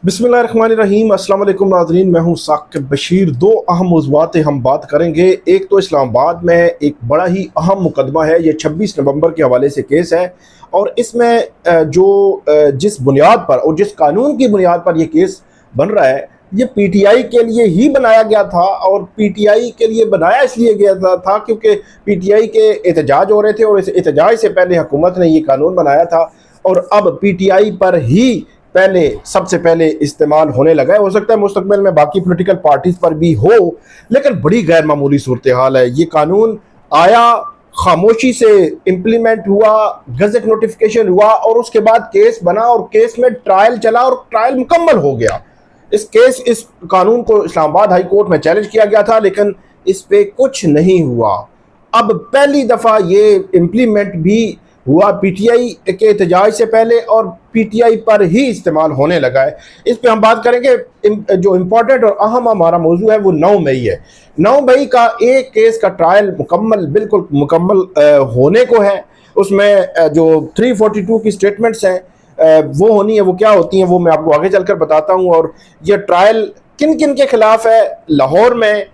बिस्मिल्लाहिर्रहमानिर्रहीम। अस्सलाम वालेकुम नाज़रीन, मैं हूँ साकिब बशीर। दो अहम मौज़ूआत हम बात करेंगे। एक तो इस्लामाबाद में एक बड़ा ही अहम मुकदमा है, ये 26 नवंबर के हवाले से केस है और इसमें जिस बुनियाद पर और जिस कानून की बुनियाद पर यह केस बन रहा है, ये पीटीआई के लिए ही बनाया गया था। और पीटीआई के लिए बनाया इसलिए गया था क्योंकि पीटीआई के एहतजाज हो रहे थे और इस एहतजाज से पहले हुकूमत ने ये कानून बनाया था और अब पीटीआई पर ही सबसे पहले इस्तेमाल होने लगा है। हो सकता है मुस्तकबिल में बाकी पॉलिटिकल पार्टीज पर भी हो, लेकिन बड़ी गैर मामूली सूरत हाल है। ये कानून आया, खामोशी से इम्प्लीमेंट हुआ, गजट नोटिफिकेशन हुआ और उसके बाद केस बना और केस में ट्रायल चला और ट्रायल मुकम्मल हो गया। इस कानून को इस्लामाबाद हाई कोर्ट में चैलेंज किया गया था, लेकिन इस पे कुछ नहीं हुआ। अब पहली दफ़ा ये इम्प्लीमेंट भी हुआ पीटीआई के एहतजाज से पहले और पीटीआई पर ही इस्तेमाल होने लगा है। इस पे हम बात करेंगे। जो इम्पोर्टेंट और अहम हमारा मौजू है वो 9 मई है। 9 मई का एक केस का ट्रायल बिल्कुल मुकम्मल होने को है। उसमें जो 342 की स्टेटमेंट्स हैं वो होनी है। वो क्या होती हैं वो मैं आपको आगे चलकर बताता हूँ। और ये ट्रायल किन किन के खिलाफ है लाहौर में,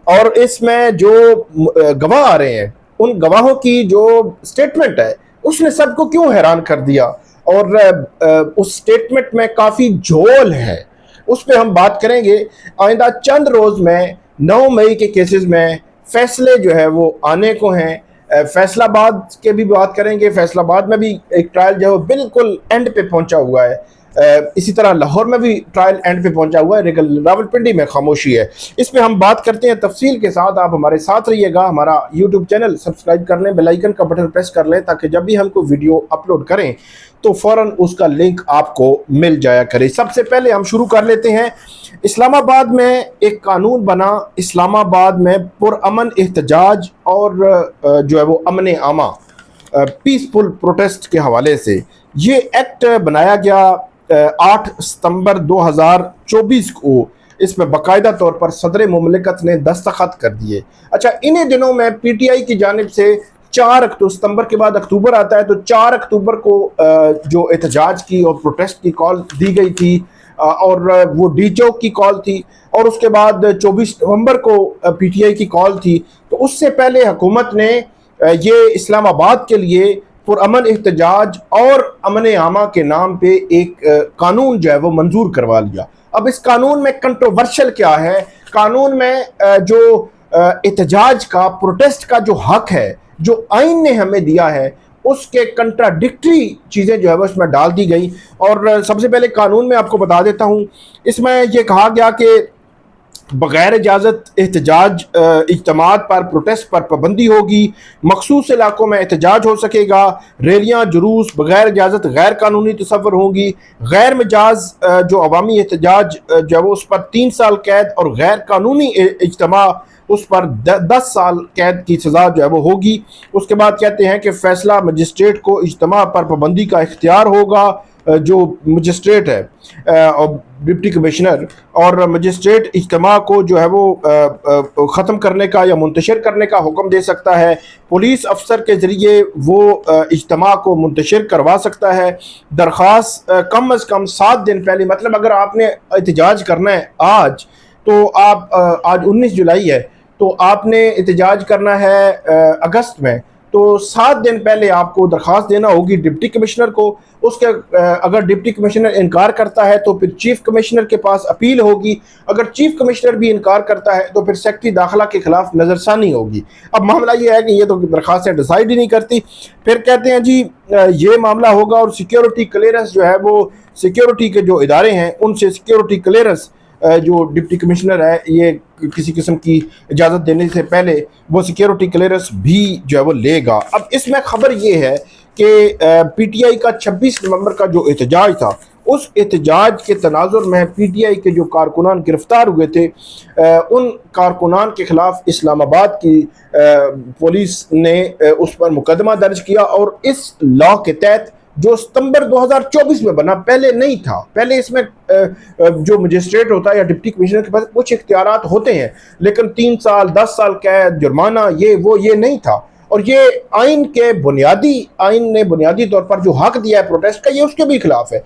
और इसमें जो गवाह आ रहे हैं उन गवाहों की जो स्टेटमेंट है उसने सबको क्यों हैरान कर दिया और उस स्टेटमेंट में काफ़ी झोल है, उस पर हम बात करेंगे। आइंदा चंद रोज़ में 9 मई के केसेस में फैसले जो है वो आने को हैं। फैसलाबाद के भी बात करेंगे। फैसलाबाद में भी एक ट्रायल जो है बिल्कुल एंड पे पहुंचा हुआ है। इसी तरह लाहौर में भी ट्रायल एंड पे पहुंचा हुआ है, लेकिन रावलपिंडी में खामोशी है। इस पे हम बात करते हैं तफसील के साथ। आप हमारे साथ रहिएगा। हमारा यूट्यूब चैनल सब्सक्राइब कर लें, बेल आइकन का बटन प्रेस कर लें ताकि जब भी हम कोई वीडियो अपलोड करें तो फ़ौरन उसका लिंक आपको मिल जाया करे। सबसे पहले हम शुरू कर लेते हैं। इस्लामाबाद में एक कानून बना, इस्लामाबाद में पुरअमन एहतजाज और जो है वो अमन आमा, पीसफुल प्रोटेस्ट के हवाले से ये एक्ट बनाया गया 8 सितंबर 2024 को। इसमें बाकायदा तौर पर सदर मुमलिकत ने दस्तखत कर दिए। अच्छा, इन्हीं दिनों में पीटीआई की जानिब से 4 अक्टूबर, सितंबर के बाद अक्टूबर आता है, तो 4 अक्टूबर को जो एहतजाज की और प्रोटेस्ट की कॉल दी गई थी और वो डी चौक की कॉल थी और उसके बाद 24 नवंबर को पीटीआई की कॉल थी। तो उससे पहले हुकूमत ने ये इस्लामाबाद के लिए पुरअमन एहतजाज और अमन आमा के नाम पे एक कानून जो है वो मंजूर करवा लिया। अब इस कानून में कंट्रोवर्शियल क्या है? कानून में जो एहतजाज का, प्रोटेस्ट का जो हक है जो आइन ने हमें दिया है, उसके कंट्राडिक्टरी चीज़ें जो है वो इसमें डाल दी गई। और सबसे पहले कानून में आपको बता देता हूँ, इसमें यह कहा गया कि बग़ैर इजाज़त एहतजाज इज्तिमात पर, प्रोटेस्ट पर पाबंदी होगी। मखसूस इलाकों में एहतजाज हो सकेगा। रैलियाँ, जुलूस बग़ैर इजाज़त गैर कानूनी तसव्वुर होंगी। गैर मिजाज जो अवामी एहतजाज जो है वो उस पर 3 साल कैद और गैर कानूनी इज्तिमा उस पर 10 साल कैद की सज़ा जो है वो होगी। उसके बाद कहते हैं कि फ़ैसला मजिस्ट्रेट को इज्तिमा पर पाबंदी का इख्तियार होगा। जो मजिस्ट्रेट है और डिप्टी कमिश्नर और मजिस्ट्रेट इज्तिमा को जो है वो ख़त्म करने का या मुंतशिर करने का हुक्म दे सकता है। पुलिस अफसर के ज़रिए वो इज्तिमा को मुंतशिर करवा सकता है। दरख्वास्त कम अज़ कम 7 दिन पहले, मतलब अगर आपने एहतजाज करना है आज, तो आप आज 19 जुलाई है, तो आपने एहतजाज करना है अगस्त में, तो 7 दिन पहले आपको दरख्वास्त देना होगी डिप्टी कमिश्नर को। उसके अगर डिप्टी कमिश्नर इनकार करता है तो फिर चीफ कमिश्नर के पास अपील होगी। अगर चीफ कमिश्नर भी इनकार करता है तो फिर सेक्रेटरी दाखिला के खिलाफ नज़रसानी होगी। अब मामला ये है कि ये तो दरख्वास्तें डिसाइड ही नहीं करती। फिर कहते हैं जी ये मामला होगा और सिक्योरिटी क्लियरेंस जो है वो सिक्योरिटी के जो इदारे हैं उनसे सिक्योरिटी क्लियरेंस जो डिप्टी कमिश्नर है, ये किसी किस्म की इजाज़त देने से पहले वो सिक्योरिटी क्लियरेंस भी जो है वो लेगा। अब इसमें ख़बर ये है कि पीटीआई का 26 नवंबर का जो एहतजाज था, उस एहतजाज के तनाजुर में पीटीआई के जो कारकुनान गिरफ्तार हुए थे, उन कारकुनान के ख़िलाफ़ इस्लामाबाद की पुलिस ने उस पर मुकदमा दर्ज किया और इस लॉ के तहत जो सितंबर 2024 में बना, पहले नहीं था। पहले इसमें जो मजिस्ट्रेट होता है या डिप्टी कमिश्नर के पास कुछ इख्तियारात होते हैं, लेकिन 3 साल 10 साल कैद, जुर्माना, ये वो ये नहीं था। और ये आइन ने बुनियादी तौर पर जो हक दिया है प्रोटेस्ट का, ये उसके भी खिलाफ है।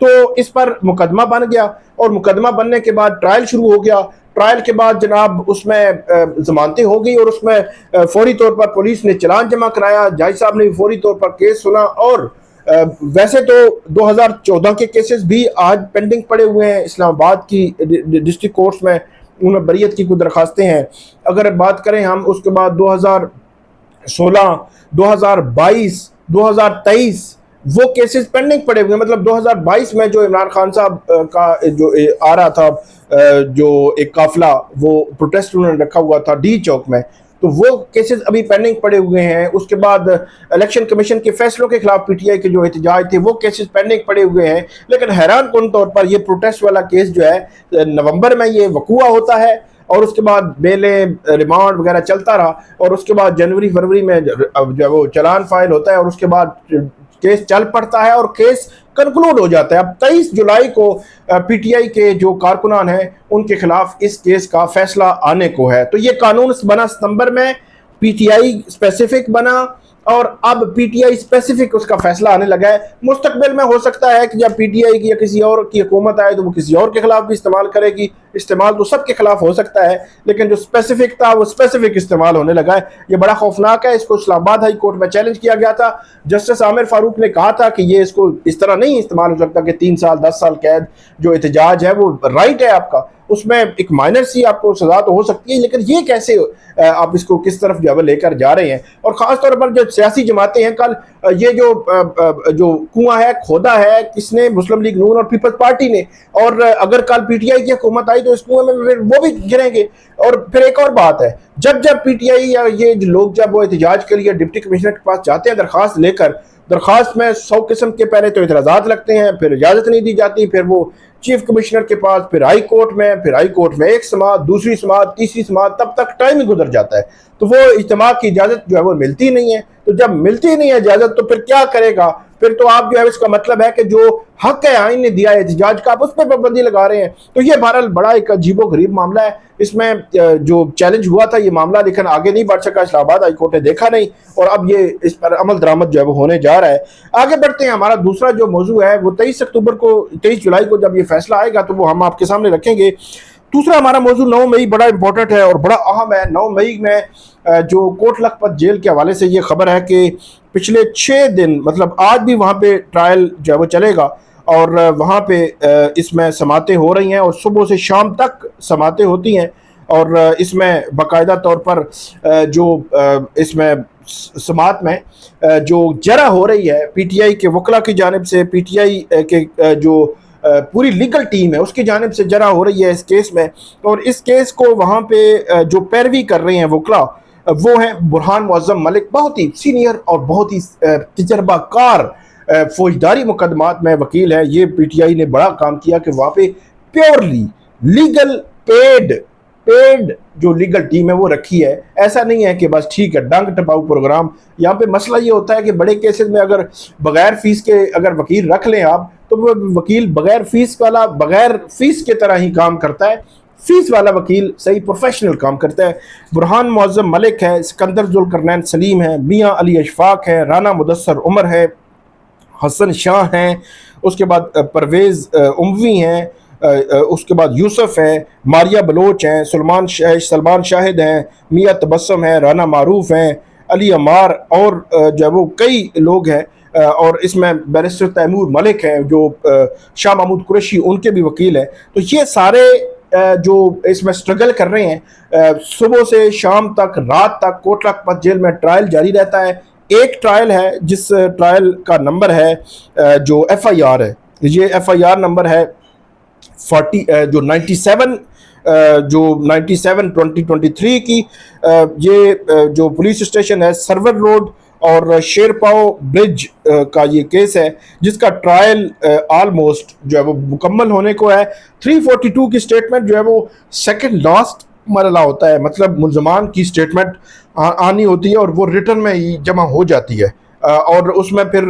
तो इस पर मुकदमा बन गया और मुकदमा बनने के बाद ट्रायल शुरू हो गया। ट्रायल के बाद जनाब उसमें जमानतें हो गई और उसमें फौरी तौर पर पुलिस ने चालान जमा कराया, जज साहब ने भी फौरी तौर पर केस सुना। और वैसे तो 2014 के केसेस भी आज पेंडिंग पड़े हुए हैं इस्लामाबाद की डिस्ट्रिक्ट कोर्ट्स में, उनमें बरीयत की कुछ दरखास्तें हैं। अगर बात करें हम उसके बाद 2016, 2022, 2023 वो केसेस पेंडिंग पड़े हुए हैं। मतलब 2022 में जो इमरान खान साहब का जो आ रहा था जो एक काफिला, वो प्रोटेस्ट उन्होंने रखा हुआ था डी चौक में, तो वो केसेस अभी पेंडिंग पड़े हुए हैं। उसके बाद इलेक्शन कमीशन के फैसलों के खिलाफ पीटीआई के जो एहतजाज थे वो केसेस पेंडिंग पड़े हुए हैं। लेकिन हैरान कुन तौर पर ये प्रोटेस्ट वाला केस जो है नवंबर में ये वकूआ होता है और उसके बाद बेलें रिमांड वगैरह चलता रहा और उसके बाद जनवरी फरवरी में जो है वो चालान फाइल होता है और उसके बाद केस चल पड़ता है और केस कंक्लूड हो जाता है। अब 23 जुलाई को पीटीआई के जो कारकुनान हैं उनके खिलाफ इस केस का फैसला आने को है। तो ये कानून बना सितंबर में, पीटीआई स्पेसिफिक बना और अब पीटीआई स्पेसिफिक उसका फैसला आने लगा है। मुस्तकबिल में हो सकता है कि जब पीटीआई की या किसी और की हुकूमत आए तो वो किसी और के खिलाफ भी इस्तेमाल करेगी। इस्तेमाल तो सबके खिलाफ हो सकता है, लेकिन जो स्पेसिफिक था वो स्पेसिफिक इस्तेमाल होने लगा है। ये बड़ा खौफनाक है। इसको इस्लामाबाद हाई कोर्ट में चैलेंज किया गया था। जस्टिस आमिर फारूक ने कहा था कि ये इसको इस तरह नहीं इस्तेमाल हो सकता कि 3 साल 10 साल कैद जो एहतजाज है वो राइट है आपका, उसमें एक माइनर सी आपको सजा तो हो सकती है, लेकिन ये कैसे आप इसको किस तरफ जो है लेकर जा रहे हैं। और ख़ास तौर पर जो सियासी जमातें हैं, कल ये जो कुआं है खोदा है किसने, मुस्लिम लीग नून और पीपल्स पार्टी ने, और अगर कल पीटीआई की हुकूमत आई तो इस कुएं में फिर वो भी गिरेंगे। और फिर एक और बात है, जब पीटीआई या ये लोग जब वो एहतजाज के लिए डिप्टी कमिश्नर के पास जाते हैं दरखास्त लेकर, दरखास्त में 100 किस्म के पहले तो इतराज़ात लगते हैं, फिर इजाज़त नहीं दी जाती, फिर वो चीफ कमिश्नर के पास, फिर हाई कोर्ट में, फिर हाई कोर्ट में एक समाअत, दूसरी समाअत, तीसरी समाअत, तब तक टाइम ही गुजर जाता है। तो वो इज्तिमा की इजाज़त जो है वो मिलती नहीं है। तो जब मिलती नहीं है इजाज़त तो फिर क्या करेगा? फिर तो आप जो है इसका मतलब है कि जो हक है आइन ने दिया है एहतजाज का, आप उस पर पाबंदी लगा रहे हैं। तो ये बहरहाल बड़ा एक अजीबो गरीब मामला है। इसमें जो चैलेंज हुआ था ये मामला, लेकिन आगे नहीं बढ़ सका, इस्लामाबाद हाई कोर्ट ने देखा नहीं और अब ये इस पर अमल दरामद जो है वो होने जा रहा है। आगे बढ़ते हैं। हमारा दूसरा जो मौजू है वो 23 जुलाई को जब ये फैसला आएगा तो वो हम आपके सामने रखेंगे। दूसरा हमारा मौजू 9 मई बड़ा इंपॉर्टेंट है और बड़ा अहम है। 9 मई में जो कोट लखपत जेल के हवाले से ये खबर है कि पिछले 6 दिन, मतलब आज भी वहाँ पे ट्रायल जो है वो चलेगा और वहाँ पे इसमें समातें हो रही हैं और सुबह से शाम तक समातें होती हैं। और इसमें बाकायदा तौर पर जो इसमें समात में जो जरा हो रही है पीटीआई के वकला की जानिब से, पीटीआई के जो पूरी लीगल टीम है उसकी जानिब से जरा हो रही है इस केस में। और इस केस को वहाँ पे जो पैरवी कर रहे हैं वकला वो हैं बुरहान मुअज़्ज़म मलिक, बहुत ही सीनियर और बहुत ही तजर्बाकार फौजदारी मुकदमात में वकील है। ये पीटीआई ने बड़ा काम किया कि वहाँ पे प्योरली लीगल पेड जो लीगल टीम है वो रखी है। ऐसा नहीं है कि बस ठीक है डंग टपाऊ प्रोग्राम। यहाँ पे मसला ये होता है कि बड़े केसेस में अगर बगैर फीस के अगर वकील रख लें आप, तो वो वकील बगैर फीस के तरह ही काम करता है। फीस वाला वकील सही प्रोफेशनल काम करता है। बुरहान मुअज़्ज़म मलिक है, सिकंदर ज़ुल्करनैन सलीम है, मियाँ अली अशफाक है, राना मुदस्सर उमर है, हसन शाह हैं, उसके बाद परवेज़ उमवी हैं, उसके बाद यूसुफ है, मारिया बलोच हैं, सलमान शाहिद हैं, मियाँ तबस्सम हैं, राना मारूफ हैं, अली अमार और जो है वो कई लोग हैं। और इसमें बैरिस्टर तैमूर मलिक हैं जो शाह महमूद कुरैशी उनके भी वकील हैं। तो ये सारे जो इसमें स्ट्रगल कर रहे हैं सुबह से शाम तक, रात तक कोट लखपत जेल में ट्रायल जारी रहता है। एक ट्रायल है जिस ट्रायल का नंबर है जो FIR है, ये FIR नंबर है 97/2023 की। ये जो पुलिस स्टेशन है सर्वर रोड और शेरपाओ ब्रिज का ये केस है जिसका ट्रायल ऑलमोस्ट जो है वो मुकम्मल होने को है। 342 की स्टेटमेंट जो है वो सेकंड लास्ट मरला होता है, मतलब मुल्ज़मान की स्टेटमेंट आनी होती है और वो रिटर्न में ही जमा हो जाती है। और उसमें फिर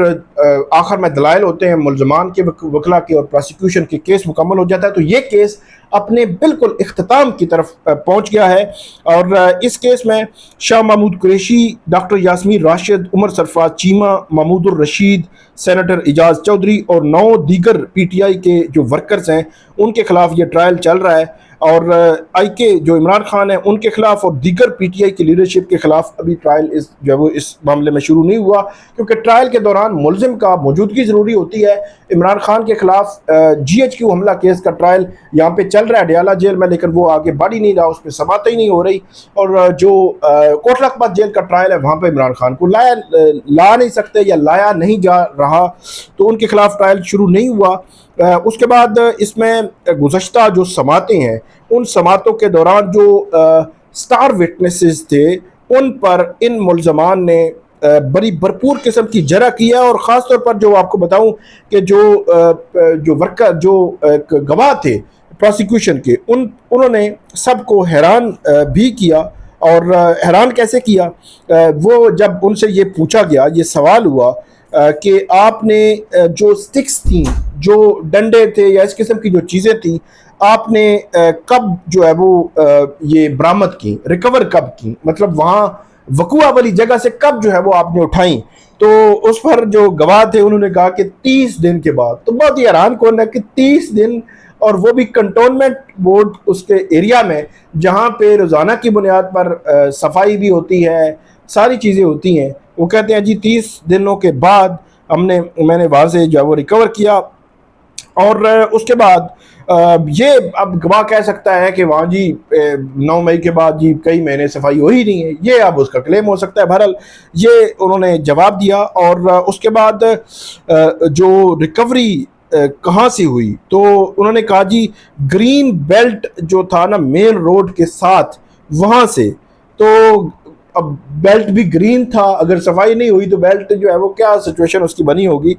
आखिर में दलाइल होते हैं मुल्ज़मान के, वकला के और प्रोसिक्यूशन के, केस मुकम्मल हो जाता है। तो ये केस अपने बिल्कुल इख्तिताम की तरफ पहुंच गया है और इस केस में शाह महमूद कुरैशी, डॉक्टर यास्मीन राशिद, उमर सरफराज चीमा, महमूदुर रशीद, सेनेटर एजाज चौधरी और 9 दीगर पीटीआई के जो वर्कर्स हैं उनके खिलाफ ये ट्रायल चल रहा है। और आईके जो इमरान खान है उनके खिलाफ और दीगर पीटीआई की लीडरशिप के खिलाफ अभी ट्रायल जो है वो इस मामले में शुरू नहीं हुआ, क्योंकि ट्रायल के दौरान मुलजिम का मौजूदगी ज़रूरी होती है। इमरान खान के खिलाफ GHQ हमला केस का ट्रायल यहाँ पे चल रहा है डयाला जेल में, लेकिन वो आगे बढ़ ही नहीं रहा, उस पर समात ही नहीं हो रही। और जो कोटलाबाद जेल का ट्रायल है वहाँ पर इमरान खान को ला नहीं सकते या लाया नहीं जा रहा, तो उनके खिलाफ ट्रायल शुरू नहीं हुआ। उसके बाद इसमें गुज़श्ता जो समातें हैं उन समातों के दौरान जो स्टार विटनेसेस थे उन पर इन मुल्ज़मान ने बड़ी भरपूर किस्म की जरा किया। और ख़ास तौर पर जो आपको बताऊं कि जो वर्कर जो गवाह थे प्रोसिक्यूशन के, उन्होंने सबको हैरान भी किया। और हैरान कैसे किया, वो जब उनसे ये पूछा गया, ये सवाल हुआ कि आपने जो स्टिक्स थी, जो डंडे थे या इस किस्म की जो चीज़ें थी, आपने कब जो है वो ये बरामद की, रिकवर कब की, मतलब वहाँ वकुआ वाली जगह से कब जो है वो आपने उठाई। तो उस पर जो गवाह थे उन्होंने कहा कि 30 दिन के बाद। तो बहुत ही हैरान कौन है कि 30 दिन, और वो भी कंटोनमेंट बोर्ड उसके एरिया में जहाँ पे रोज़ाना की बुनियाद पर सफाई भी होती है, सारी चीज़ें होती हैं। वो कहते हैं जी 30 दिनों के बाद मैंने वहाँ से जो है वो रिकवर किया। और उसके बाद ये अब गवाह कह सकता है कि वहाँ जी 9 मई के बाद जी कई महीने सफाई हो ही नहीं है, ये अब उसका क्लेम हो सकता है। बहरहाल ये उन्होंने जवाब दिया। और उसके बाद जो रिकवरी कहाँ से हुई, तो उन्होंने कहा जी ग्रीन बेल्ट जो था ना मेन रोड के साथ, वहाँ से। तो अब बेल्ट भी ग्रीन था, अगर सफाई नहीं हुई तो बेल्ट जो है वो क्या सिचुएशन उसकी बनी होगी।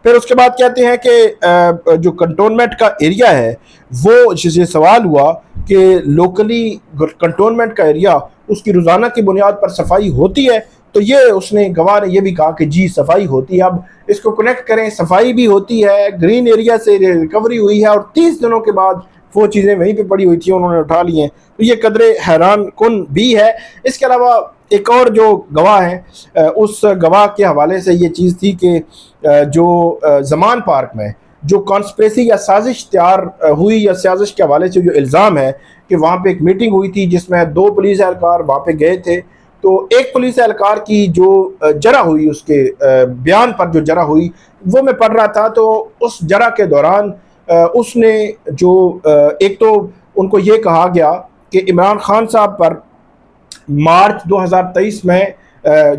फिर उसके बाद कहते हैं कि जो कंटोनमेंट का एरिया है वो, जिससे सवाल हुआ कि लोकली कंटोनमेंट का एरिया उसकी रोज़ाना की बुनियाद पर सफाई होती है, तो ये उसने गवाह ने ये भी कहा कि जी सफाई होती है। अब इसको कनेक्ट करें, सफाई भी होती है, ग्रीन एरिया से रिकवरी हुई है, और 30 दिनों के बाद वो चीज़ें वहीं पे पड़ी हुई थी उन्होंने उठा ली हैं, तो ये कदरे हैरान कुन भी है। इसके अलावा एक और जो गवाह है, उस गवाह के हवाले से ये चीज़ थी कि जो ज़मान पार्क में जो कॉन्स्पिरेसी या साजिश तैयार हुई, या साजिश के हवाले से जो इल्ज़ाम है कि वहाँ पे एक मीटिंग हुई थी जिसमें 2 पुलिस एहलकार वहाँ पे गए थे। तो एक पुलिस एहलकार की जो जरा हुई, उसके बयान पर जो जरा हुई वो मैं पढ़ रहा था। तो उस जरा के दौरान उसने जो एक तो उनको ये कहा गया कि इमरान खान साहब पर मार्च 2023 में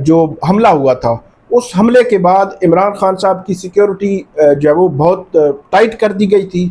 जो हमला हुआ था, उस हमले के बाद इमरान खान साहब की सिक्योरिटी जो है वो बहुत टाइट कर दी गई थी।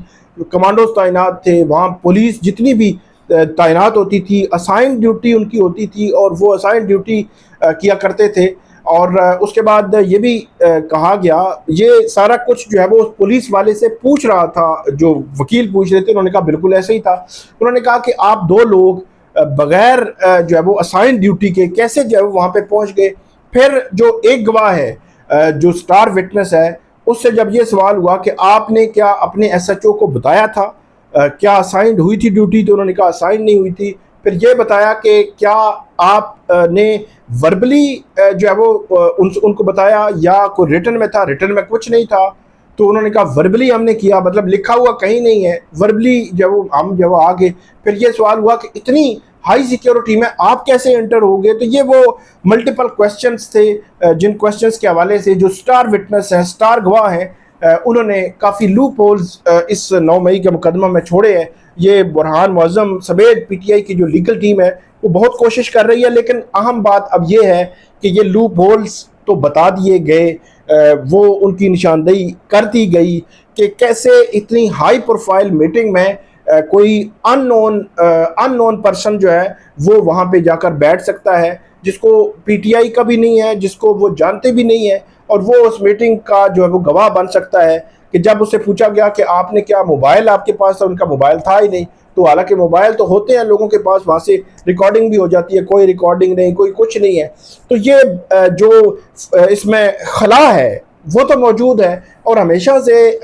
कमांडोज तैनात थे वहाँ, पुलिस जितनी भी तैनात होती थी, असाइन ड्यूटी उनकी होती थी और वो असाइन ड्यूटी किया करते थे। और उसके बाद ये भी कहा गया, ये सारा कुछ जो है वो उस पुलिस वाले से पूछ रहा था, जो वकील पूछ रहे थे, उन्होंने कहा बिल्कुल ऐसे ही था। उन्होंने कहा कि आप 2 लोग बगैर जो है वो असाइन ड्यूटी के कैसे जो है वो वहाँ पे पहुँच गए। फिर जो एक गवाह है जो स्टार विटनेस है, उससे जब ये सवाल हुआ कि आपने क्या अपने SHO को बताया था क्या असाइंड हुई थी ड्यूटी, तो उन्होंने कहा असाइन नहीं हुई थी। फिर ये बताया कि क्या आपने वर्बली जो है वो उनको बताया या कोई रिटन में था, रिटन में कुछ नहीं था। तो उन्होंने कहा वर्बली हमने किया, मतलब लिखा हुआ कहीं नहीं है, वर्बली जब हम जब आगे। फिर ये सवाल हुआ कि इतनी हाई सिक्योरिटी में आप कैसे एंटर हो गए। तो ये वो मल्टीपल क्वेश्चंस थे जिन क्वेश्चंस के हवाले से जो स्टार विटनेस है, स्टार गवाह हैं, उन्होंने काफ़ी लूप होल्स इस 9 मई के मुकदमा में छोड़े हैं। ये बुरहान मुअज़्ज़म समेत PTI की जो लीगल टीम है वो बहुत कोशिश कर रही है, लेकिन अहम बात अब ये है कि ये लूप होल्स तो बता दिए गए, वो उनकी निशानदेही कर दी गई कि कैसे इतनी हाई प्रोफाइल मीटिंग में कोई अननोन पर्सन जो है वो वहाँ पे जाकर बैठ सकता है, जिसको PTI का भी नहीं है, जिसको वो जानते भी नहीं है, और वो उस मीटिंग का जो है वो गवाह बन सकता है। कि जब उससे पूछा गया कि आपने क्या मोबाइल आपके पास था, उनका मोबाइल था ही नहीं। तो हालांकि मोबाइल तो होते हैं लोगों के पास, वहाँ से रिकॉर्डिंग भी हो जाती है, कोई रिकॉर्डिंग नहीं, कोई कुछ नहीं है। तो ये जो इसमें खला है वो तो मौजूद है। और हमेशा से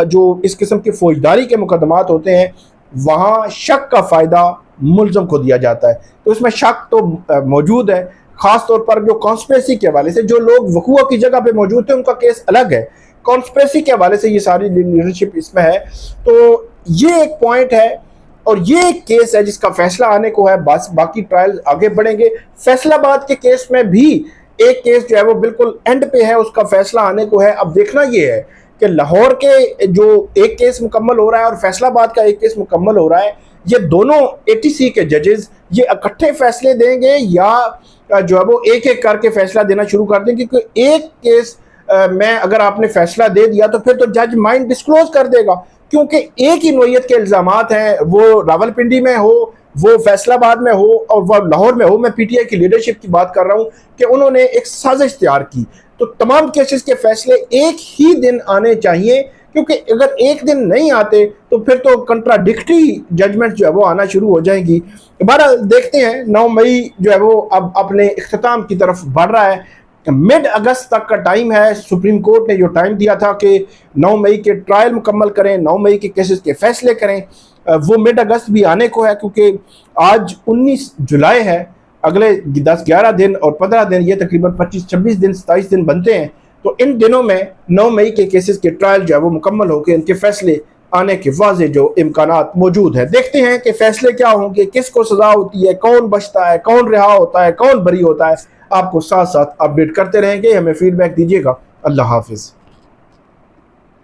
जो इस किस्म के फौजदारी के मुकदमात होते हैं वहाँ शक का फ़ायदा मुल्ज़म को दिया जाता है। तो इसमें शक तो मौजूद है, ख़ास तौर पर जो कॉन्स्पिरेसी के हवाले से जो लोग वक़ूअ की जगह पे मौजूद थे उनका केस अलग है, कॉन्स्पिरेसी के हवाले से ये सारी लीडरशिप इसमें है। तो ये एक पॉइंट है और ये एक केस है जिसका फैसला आने को है। बस बाकी ट्रायल आगे बढ़ेंगे। फैसलाबाद के केस में भी एक केस जो है वो बिल्कुल एंड पे है, उसका फैसला आने को है। अब देखना ये है कि लाहौर के जो एक केस मुकम्मल हो रहा है और फैसलाबाद का एक केस मुकम्मल हो रहा है, ये दोनों एटीसी के जजेस ये इकट्ठे फैसले देंगे या जो है वो एक एक करके फैसला देना शुरू कर देंगे। क्योंकि एक केस में अगर आपने फैसला दे दिया तो फिर तो जज माइंड डिस्क्लोज कर देगा, क्योंकि एक ही नोयत के इल्ज़ामात हैं, वो रावलपिंडी में हो, वो फैसलाबाद में हो और वह लाहौर में हो। मैं पीटीआई की लीडरशिप की बात कर रहा हूँ कि उन्होंने एक साजिश तैयार की। तो तमाम केसेस के फैसले एक ही दिन आने चाहिए, क्योंकि अगर एक दिन नहीं आते तो फिर तो कंट्राडिक्टरी जजमेंट जो है वो आना शुरू हो जाएंगी। बहरहाल देखते हैं, 9 मई जो है वो अब अपने इख्तिताम की तरफ बढ़ रहा है। मिड अगस्त तक का टाइम है। सुप्रीम कोर्ट ने जो टाइम दिया था कि 9 मई के ट्रायल मुकम्मल करें, 9 मई के केसेस के फैसले करें, वो मिड अगस्त भी आने को है, क्योंकि आज 19 जुलाई है। अगले 10-11 दिन और 15 दिन, ये तकरीबन 25-26 दिन 27 दिन बनते हैं। तो इन दिनों में 9 मई के केसेस के ट्रायल जो है वो मुकम्मल होकर इनके फैसले आने के वाज़े जो इम्कानात मौजूद है। देखते हैं कि फैसले क्या होंगे, किसको सजा होती है, कौन बचता है, कौन रिहा होता है, कौन बरी होता है। आपको साथ साथ अपडेट करते रहेंगे, हमें फीडबैक दीजिएगा। अल्लाह हाफिज़।